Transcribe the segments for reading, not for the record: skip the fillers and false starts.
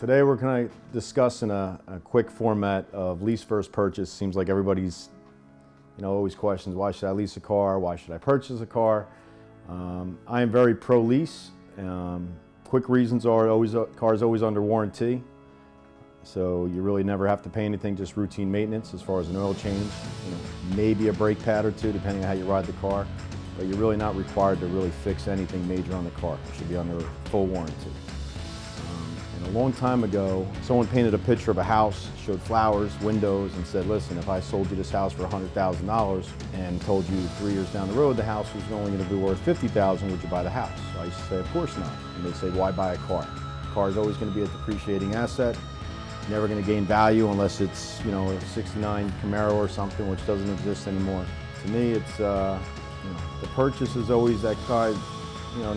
Today we're going to discuss in a quick format of lease first purchase. Seems like everybody's always questions, why should I lease a car? Why should I purchase a car? I am very pro lease. Quick reasons are car's always under warranty. So you really never have to pay anything, just routine maintenance as far as an oil change. Maybe a brake pad or two depending on how you ride the car. But you're really not required to really fix anything major on the car. It should be under full warranty. And a long time ago, someone painted a picture of a house, showed flowers, windows, and said, listen, if I sold you this house for $100,000 and told you 3 years down the road the house was only going to be worth $50,000, would you buy the house? So I used to say, of course not. And they say, why buy a car? A car is always going to be a depreciating asset, never going to gain value unless it's a '69 Camaro or something, which doesn't exist anymore. To me, it's the purchase is always that car.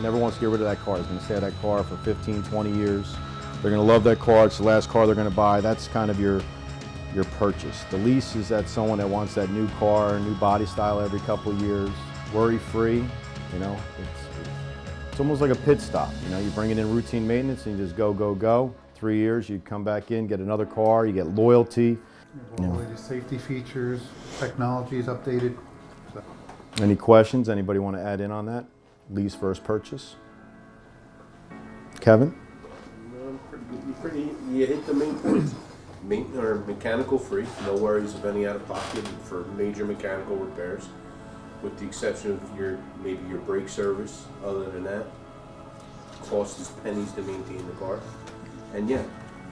Never wants to get rid of that car. It's going to stay at that car for 15, 20 years. They're going to love that car. It's the last car they're going to buy. That's kind of your purchase. The lease is that someone that wants that new car, new body style every couple of years, worry-free. It's almost like a pit stop. You bring it in routine maintenance and you just go, go, go. 3 years, you come back in, get another car, you get loyalty. Latest safety features, technology is updated. Any questions? Anybody want to add in on that? Lease versus purchase? Kevin? You hit the main points. Mechanical free, no worries of any out of pocket for major mechanical repairs, with the exception of maybe your brake service. Other than that, cost is pennies to maintain the car. And yeah,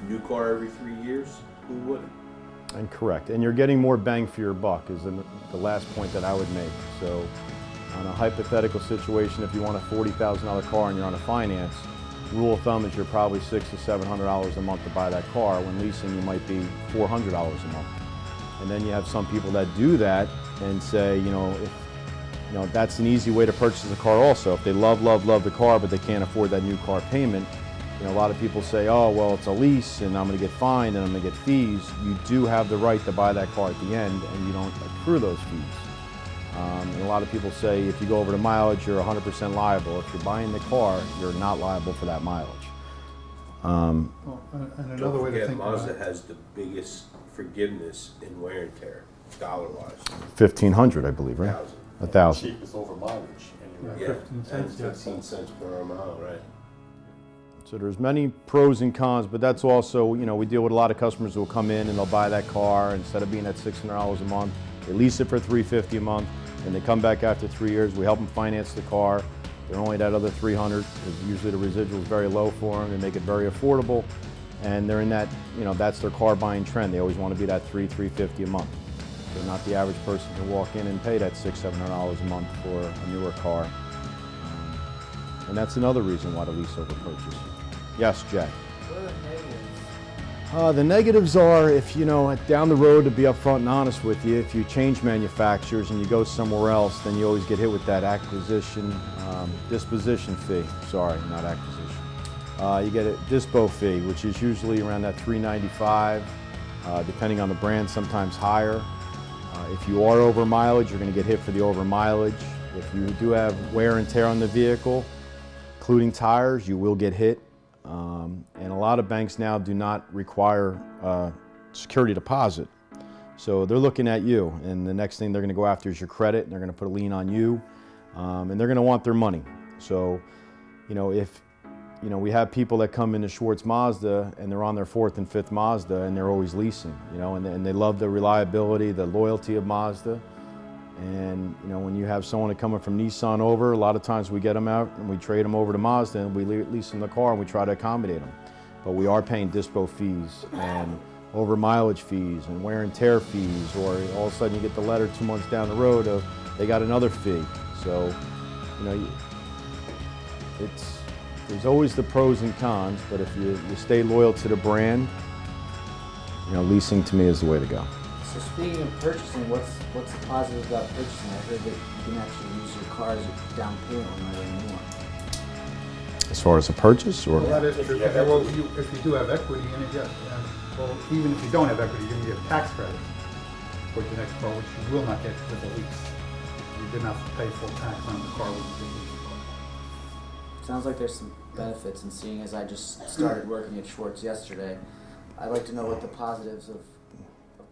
new car every 3 years, who wouldn't? And correct. And you're getting more bang for your buck is the last point that I would make. So on a hypothetical situation, if you want a $40,000 car and you're on a finance, rule of thumb is you're probably $600 to $700 a month to buy that car. When leasing, you might be $400 a month. And then you have some people that do that and say, if that's an easy way to purchase a car also. If they love the car, but they can't afford that new car payment, a lot of people say, oh, well, it's a lease and I'm going to get fined and I'm going to get fees. You do have the right to buy that car at the end and you don't accrue those fees. And a lot of people say if you go over the mileage, you're 100% liable. If you're buying the car, you're not liable for that mileage. And another way to think about Mazda it, has the biggest forgiveness in wear and tear, dollar-wise. 1,500, I believe, right? 1,000. Cheapest over mileage anyway. Yeah, 15 cents, and 15 cents per mile, right? So there's many pros and cons, but that's also, we deal with a lot of customers who will come in and they'll buy that car instead of being at $600 a month. They lease it for $350 a month, and they come back after 3 years. We help them finance the car. They're only that other $300 because usually the residual is very low for them. They make it very affordable, and they're in that, that's their car buying trend. They always want to be that $350 a month. So not the average person can walk in and pay that $600, $700 a month for a newer car. And that's another reason why to lease over purchase. Yes, Jay. What are the negatives? The negatives are if, down the road, to be upfront and honest with you, if you change manufacturers and you go somewhere else, then you always get hit with that disposition fee. Sorry, not acquisition. You get a dispo fee, which is usually around that $395, depending on the brand, sometimes higher. If you are over mileage, you're going to get hit for the over mileage. If you do have wear and tear on the vehicle, including tires, you will get hit. And a lot of banks now do not require security deposit. So they're looking at you, and the next thing they're going to go after is your credit, and they're going to put a lien on you, and they're going to want their money. So, if we have people that come into Schwartz Mazda and they're on their 4th and 5th Mazda and they're always leasing, and they love the reliability, the loyalty of Mazda. And when you have someone coming from Nissan over, a lot of times we get them out and we trade them over to Mazda and we lease them the car and we try to accommodate them. But we are paying dispo fees and over mileage fees and wear and tear fees, or all of a sudden you get the letter 2 months down the road of they got another fee. So, there's always the pros and cons, but if you stay loyal to the brand, leasing to me is the way to go. So speaking of purchasing, what's the positive about purchasing? I heard that you can actually use your car as a down payment when you're new one. As far as a purchase, or? well, that is true. If you do have equity in it, yes. Well, even if you don't have equity, you're going to get a tax credit for your next car, which you will not get with a lease. You didn't have to pay full tax on the car when you lease the car. Sounds like there's some benefits, and seeing as I just started working at Schwartz yesterday, I'd like to know what the positives of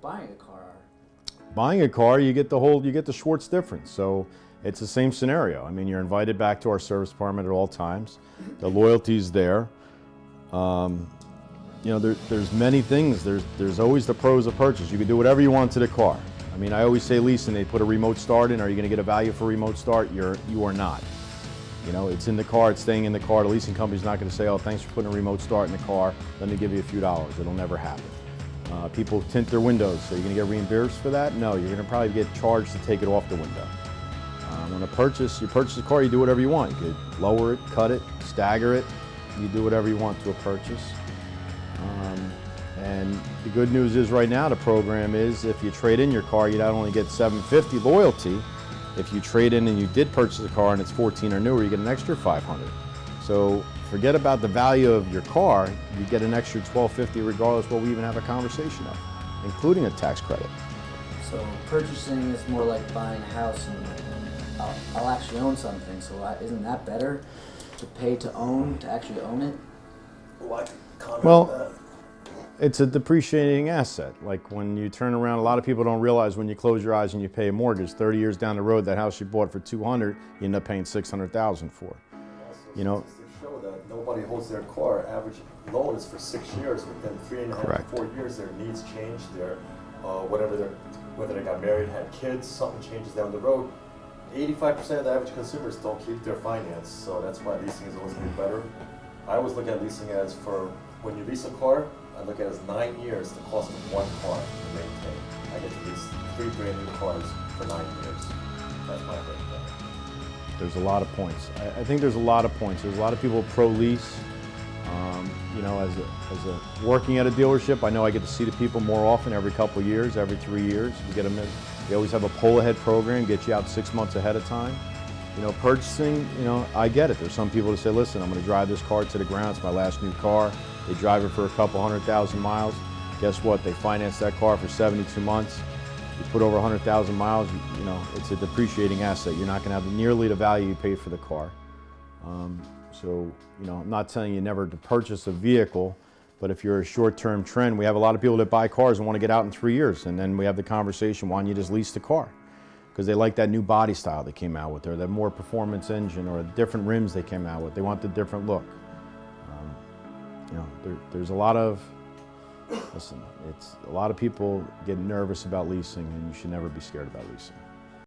buying a car are. Buying a car, you get the Schwartz difference. So it's the same scenario. I mean, you're invited back to our service department at all times. The loyalty's there. You know, there's many things. There's always the pros of purchase. You can do whatever you want to the car. I mean, I always say leasing, they put a remote start in. Are you going to get a value for remote start? You are not. You know, it's in the car, it's staying in the car. The leasing company's not going to say, oh, thanks for putting a remote start in the car. Let me give you a few dollars. It'll never happen. People tint their windows, so you're going to get reimbursed for that? No, you're going to probably get charged to take it off the window. When you purchase a car, you do whatever you want. You could lower it, cut it, stagger it. You do whatever you want to a purchase. And the good news is right now the program is if you trade in your car, you not only get $750 loyalty, if you trade in and you did purchase a car and it's 14 or newer, you get an extra $500. So forget about the value of your car, you get an extra $1,250 regardless what we even have a conversation of, including a tax credit. So purchasing is more like buying a house, and I'll actually own something, so isn't that better to pay to actually own it? Well, it's a depreciating asset. Like when you turn around, a lot of people don't realize when you close your eyes and you pay a mortgage, 30 years down the road, that house you bought for $200, you end up paying $600,000 for. You know, Statistics show that nobody holds their car. Average loan is for 6 years. Within 3.5 Correct. to 4 years, their needs change. Whether they got married, had kids, something changes down the road. 85% of the average consumers don't keep their finance, so that's why leasing is always going to be better. I always look at leasing as when you lease a car, I look at it as 9 years the cost of one car to maintain. I get to lease 3 brand new cars for 9 years. That's my breakdown. there's a lot of points. I think there's a lot of points. There's a lot of people pro-lease. You know, as a working at a dealership, I know I get to see the people more often, every couple of years, every 3 years. We get them in. They always have a pull-ahead program, get you out 6 months ahead of time. You know, purchasing, you know, I get it. There's some people that say, listen, I'm going to drive this car to the ground. It's my last new car. They drive it for a couple 100,000 miles. Guess what? They finance that car for 72 months. You put over 100,000 miles, you know, it's a depreciating asset. You're not going to have nearly the value you paid for the car. So, you know, I'm not telling you never to purchase a vehicle, but if you're a short-term trend, we have a lot of people that buy cars and want to get out in 3 years, and then we have the conversation, why don't you just lease the car? Because they like that new body style they came out with, or that more performance engine, or the different rims they came out with. They want the different look. You know, there's a lot of, listen, it's a lot of people get nervous about leasing, and you should never be scared about leasing.